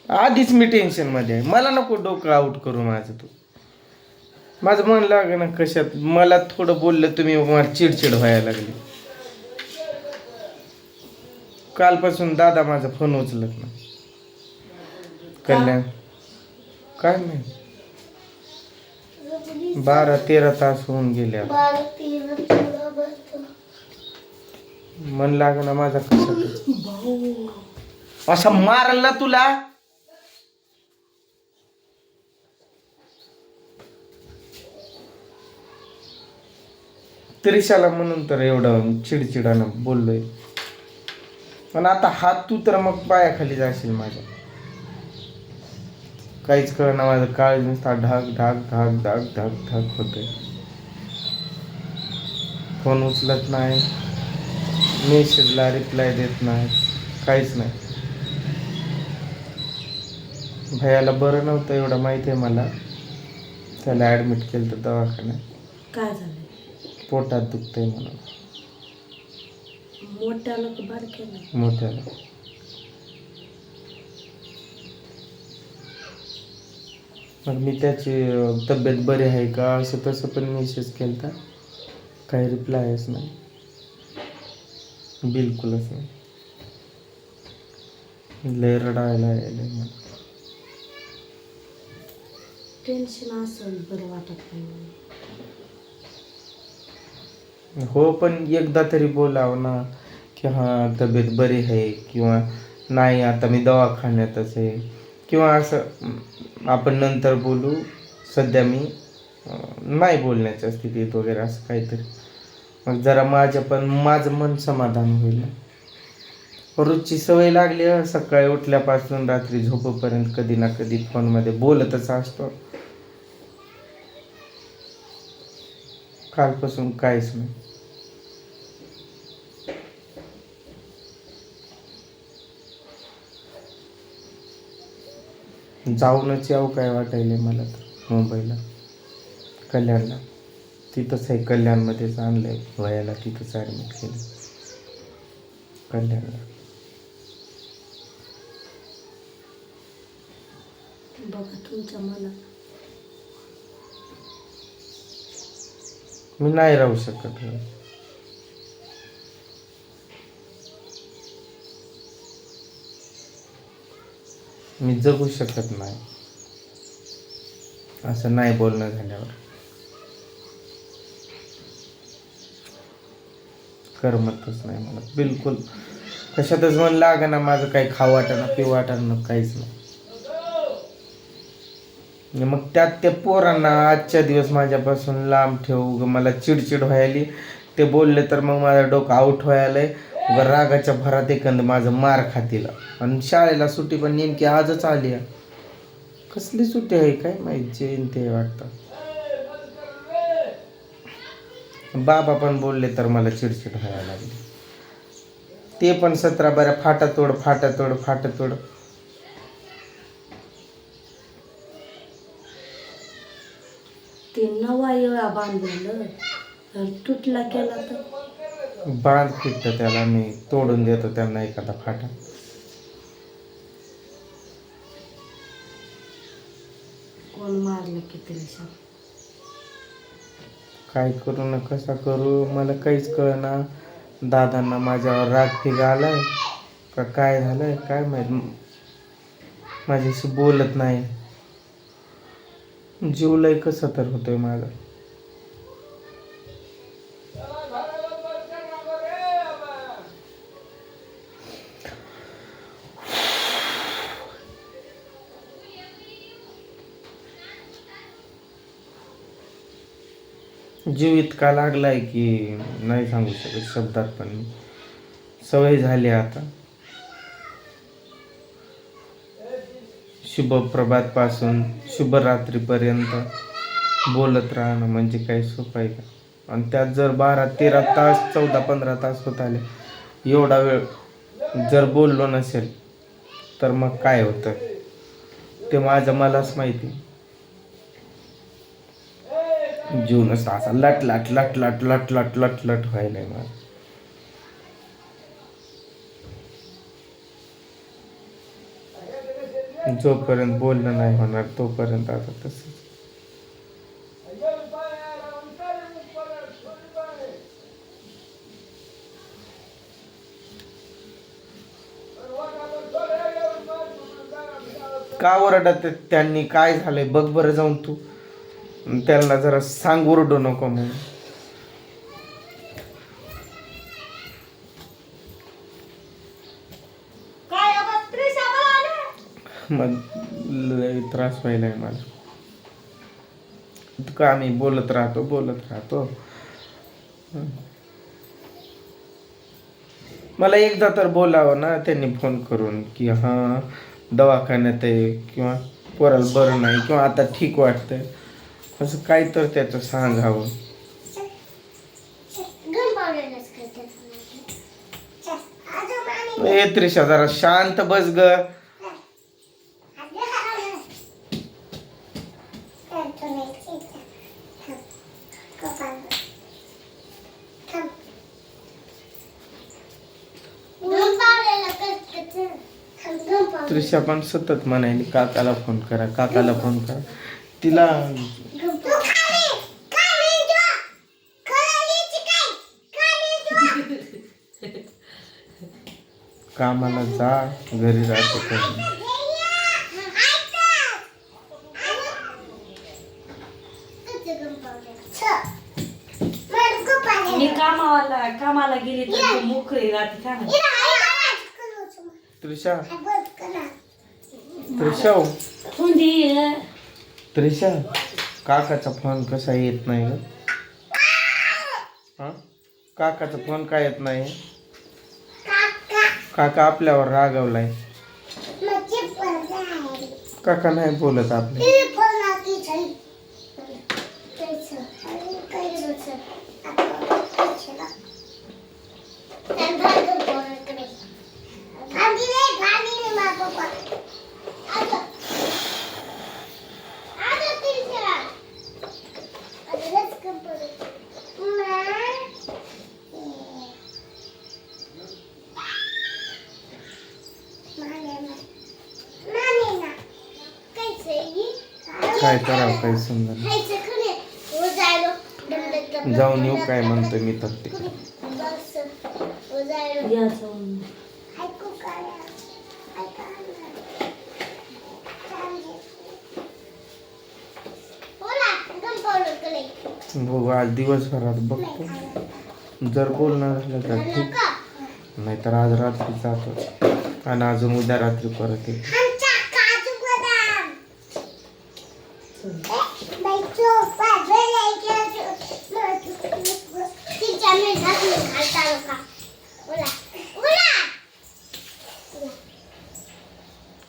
आधीच मी टेन्शन मध्ये आहे. मला नको डोकं आउट करू माझं तू. माझं मन लागे ना कशात. मला थोडं बोललं तुम्ही मला चिडचिड व्हायला लागली. कालपासून दादा माझा फोन उचलत ना. कल्याण काय नाही 12-13 तास होऊन गेले आता. मन लाग ना माझा कशात. असा मारल ना तुला. त्रिशाला म्हणून तर एवढं चिडचिडानं बोललोय. पण आता हात तू तर मग पायाखाली जाशील माझ्या. काहीच कळना माझं काळजी नुसता ढाक ढाक ढाक ढाक ढाक ढाक होतोय. फोन उचलत नाही, मेसेजला रिप्लाय देत नाही, काहीच नाही. भैयाला बरं नव्हतं एवढं माहिती आहे मला. त्याला ॲडमिट केलं तर दवाखान्यात. काय झालं? पोटात दुखतंय म्हणून. मोठ्याला की बारक्याला? मोठ्याला. मग मी त्याची तब्येत बरी आहे का असं तसं पण मेसेज केला तर काही रिप्लायच नाही, बिलकुलच नाही. लय रडायला यायलंय मला. टेन्शन असेल, बरं वाटत नाही. हो पण एकदा तरी बोलावं ना की हां तब्येत बरी आहे किंवा नाही आता मी दवाखान्यातच आहे किंवा असं आपण नंतर बोलू, सध्या मी नाही बोलण्याच्या स्थितीत वगैरे असं काहीतरी. मग जरा माझं मन समाधान होईल. रोजची सवय लागली सकाळी उठल्यापासून रात्री झोपेपर्यंत कधी ना कधी फोनमध्ये बोलतच असतो. कालपासून काहीच नाही. जाऊनच यावं काय वाटायलंय मला तर मुंबईला, कल्याणला. तिथंच आहे, कल्याणमध्येच आणलंय वयाला, तिथंच ॲडमिट केलं कल्याणला. बघा तुमच्या मनात. मी नाही राहू शकत. मी जगू शकत नाही असं नाही बोलणं झाल्यावर. करमतच नाही मला बिलकुल. कशातच मन लागेना माझं. काही खाऊ वाटाणं पिऊ वाटाणं काहीच नाही. मग त्यात त्या पोरांना आजच्या दिवस माझ्यापासून लांब ठेवू. मला चिडचिड व्हायली. ते बोलले तर मग माझं डोकं आउट व्हायलंय. रागाच्या भरात एखादं माझं मार खातील. आणि शाळेला सुट्टी पण नेमकी आजच आली आहे. कसली सुट्टी आहे काय माहिती, जयंती आहे वाटतं. बाबा पण बोलले तर मला चिडचिड व्हायला लागली. ते पण 17 बऱ्या फाटातोड फाटातोड फाटातोड. ते नवा येळा बांधलेलं तर तुटला केला तर बांध फिटतं त्याला. मी तोडून देतो त्यांना एखादा फाटा. कोण मारलं की तरी काय करू ना कसा करू मला काहीच कळना. दादांना माझ्यावर राग फिग आलाय का काय झालंय काय माहित. माझ्याशी बोलत नाही. जीव लय कसं तर होतोय माझा. जीव इतका लागलाय की नाही सांगू शकत शब्दात. पण सवय झाली आता. शुभ प्रभात पासून शुभ रात्रीपर्यंत बोलत राहणं म्हणजे काही सोपं आहे का. आणि त्यात जर 12-13 तास 14-15 तास होत आले. एवढा वेळ जर बोललो नसेल तर मग काय होतं ते मलाच माहिती. जीव नसता असा लट लट लट लट लट लट लट लट व्हायलाय मला. जोपर्यंत बोलणं नाही होणार तोपर्यंत आता तसंच. का ओरडत आहेत त्यांनी? काय झालंय बघ बरं जाऊन तू. त्यांना जरा सांग ओरडू नको म्हणून. मग लय त्रास व्हायलाय मला. का आम्ही बोलत राहतो. मला एकदा तर बोलावं ना त्यांनी फोन करून की हां दवाखान्यात आहे किंवा पोराला बरं नाही किंवा आता ठीक वाटतंय, असं काय तर त्याचं सांगावं. ए त्रिशा जरा शांत बस ग. त्रिशा पण सतत म्हणायली काकाला फोन करा. तिला कामाला जा, घरी राहते कधी. मी कामाला गेली तर ती मोकळी राहते का नाही? त्रिशा त्रिशा काकाचा फोन कसा येत नाही ग? हा काकाचा फोन का येत नाही? काका आपल्यावर रागवलाय. काका नाही बोलत आपले. काय करावं काही समजा. जाऊन येऊ काय म्हणतोय मी तर तिकडे. बघू आज दिवसभरात बघतो, जर बोलणार झालं तर ठीक, नाहीतर आज रात्री जातो आणि अजून उद्या रात्री परत येतो.